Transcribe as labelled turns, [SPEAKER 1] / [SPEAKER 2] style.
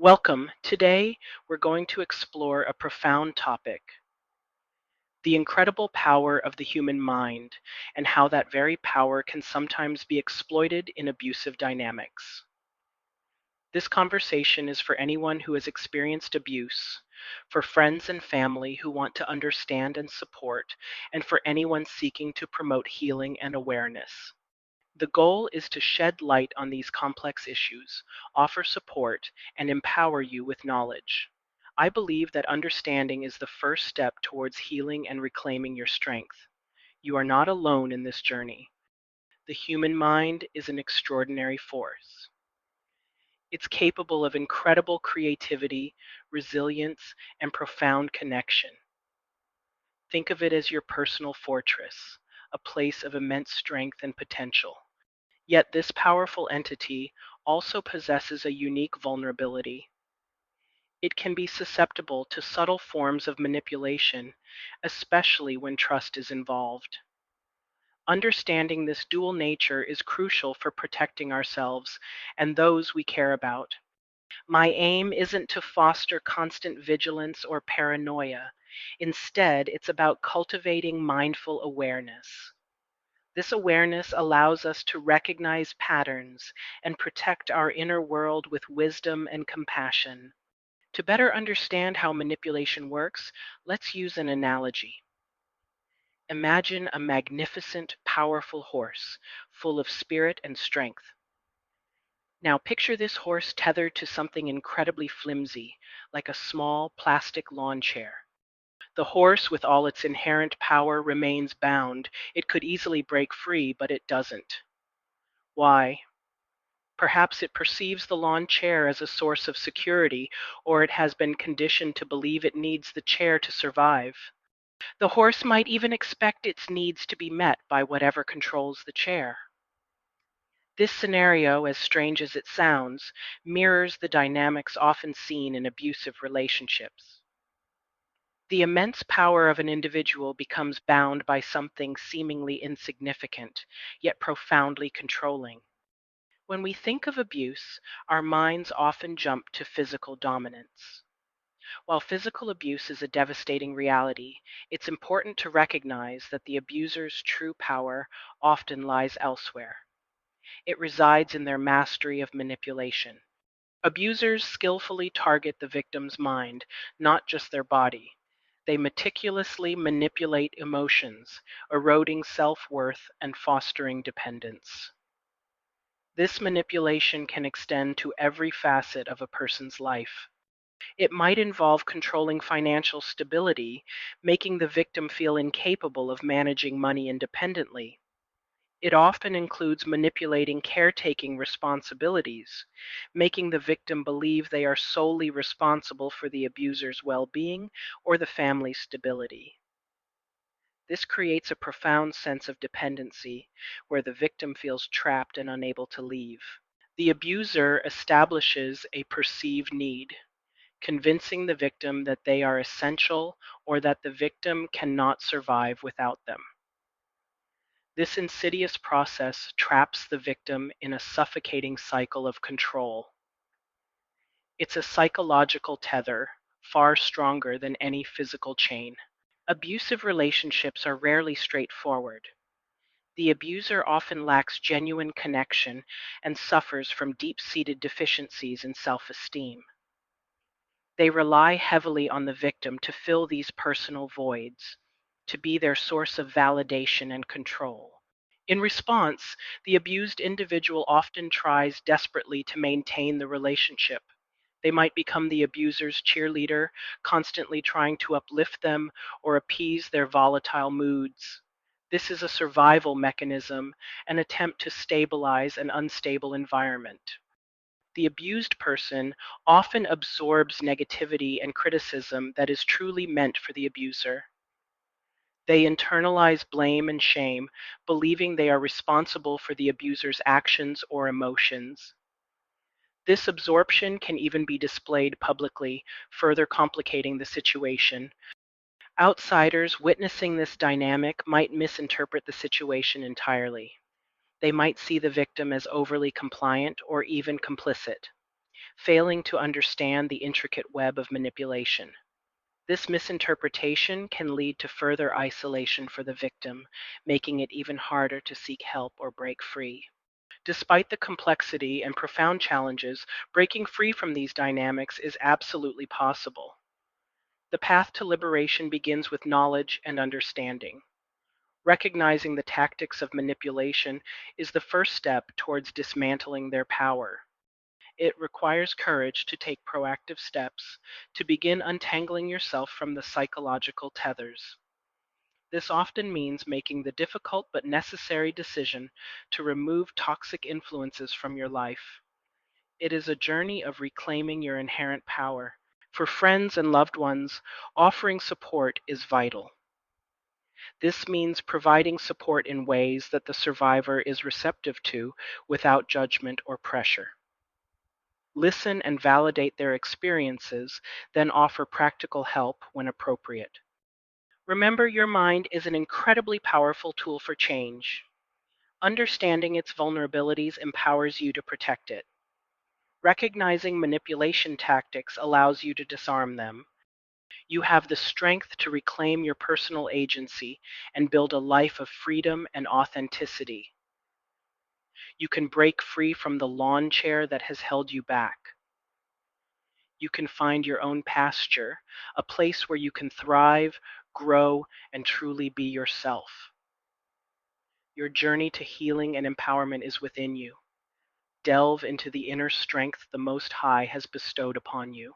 [SPEAKER 1] Welcome. Today, we're going to explore a profound topic: the incredible power of the human mind, and how that very power can sometimes be exploited in abusive dynamics. This conversation is for anyone who has experienced abuse, for friends and family who want to understand and support, and for anyone seeking to promote healing and awareness. The goal is to shed light on these complex issues, offer support, and empower you with knowledge. I believe that understanding is the first step towards healing and reclaiming your strength. You are not alone in this journey. The human mind is an extraordinary force. It's capable of incredible creativity, resilience, and profound connection. Think of it as your personal fortress, a place of immense strength and potential. Yet this powerful entity also possesses a unique vulnerability. It can be susceptible to subtle forms of manipulation, especially when trust is involved. Understanding this dual nature is crucial for protecting ourselves and those we care about. My aim isn't to foster constant vigilance or paranoia. Instead, it's about cultivating mindful awareness. This awareness allows us to recognize patterns and protect our inner world with wisdom and compassion. To better understand how manipulation works, let's use an analogy. Imagine a magnificent, powerful horse, full of spirit and strength. Now picture this horse tethered to something incredibly flimsy, like a small plastic lawn chair. The horse, with all its inherent power, remains bound. It could easily break free, but it doesn't. Why? Perhaps it perceives the lawn chair as a source of security, or it has been conditioned to believe it needs the chair to survive. The horse might even expect its needs to be met by whatever controls the chair. This scenario, as strange as it sounds, mirrors the dynamics often seen in abusive relationships. The immense power of an individual becomes bound by something seemingly insignificant, yet profoundly controlling. When we think of abuse, our minds often jump to physical dominance. While physical abuse is a devastating reality, it's important to recognize that the abuser's true power often lies elsewhere. It resides in their mastery of manipulation. Abusers skillfully target the victim's mind, not just their body. They meticulously manipulate emotions, eroding self-worth and fostering dependence. This manipulation can extend to every facet of a person's life. It might involve controlling financial stability, making the victim feel incapable of managing money independently. It often includes manipulating caretaking responsibilities, making the victim believe they are solely responsible for the abuser's well-being or the family's stability. This creates a profound sense of dependency, where the victim feels trapped and unable to leave. The abuser establishes a perceived need, convincing the victim that they are essential or that the victim cannot survive without them. This insidious process traps the victim in a suffocating cycle of control. It's a psychological tether, far stronger than any physical chain. Abusive relationships are rarely straightforward. The abuser often lacks genuine connection and suffers from deep-seated deficiencies in self-esteem. They rely heavily on the victim to fill these personal voids, to be their source of validation and control. In response, the abused individual often tries desperately to maintain the relationship. They might become the abuser's cheerleader, constantly trying to uplift them or appease their volatile moods. This is a survival mechanism, an attempt to stabilize an unstable environment. The abused person often absorbs negativity and criticism that is truly meant for the abuser. They internalize blame and shame, believing they are responsible for the abuser's actions or emotions. This absorption can even be displayed publicly, further complicating the situation. Outsiders witnessing this dynamic might misinterpret the situation entirely. They might see the victim as overly compliant or even complicit. failing to understand the intricate web of manipulation. This misinterpretation can lead to further isolation for the victim, making it even harder to seek help or break free. Despite the complexity and profound challenges, breaking free from these dynamics is absolutely possible. The path to liberation begins with knowledge and understanding. Recognizing the tactics of manipulation is the first step towards dismantling their power. It requires courage to take proactive steps to begin untangling yourself from the psychological tethers. This often means making the difficult but necessary decision to remove toxic influences from your life. It is a journey of reclaiming your inherent power. For friends and loved ones, offering support is vital. This means providing support in ways that the survivor is receptive to without judgment or pressure. Listen and validate their experiences, then offer practical help when appropriate. Remember, your mind is an incredibly powerful tool for change. Understanding its vulnerabilities empowers you to protect it. Recognizing manipulation tactics allows you to disarm them. You have the strength to reclaim your personal agency and build a life of freedom and authenticity. You can break free from the lawn chair that has held you back. You can find your own pasture, a place where you can thrive, grow, and truly be yourself. Your journey to healing and empowerment is within you. Delve into the inner strength the Most High has bestowed upon you.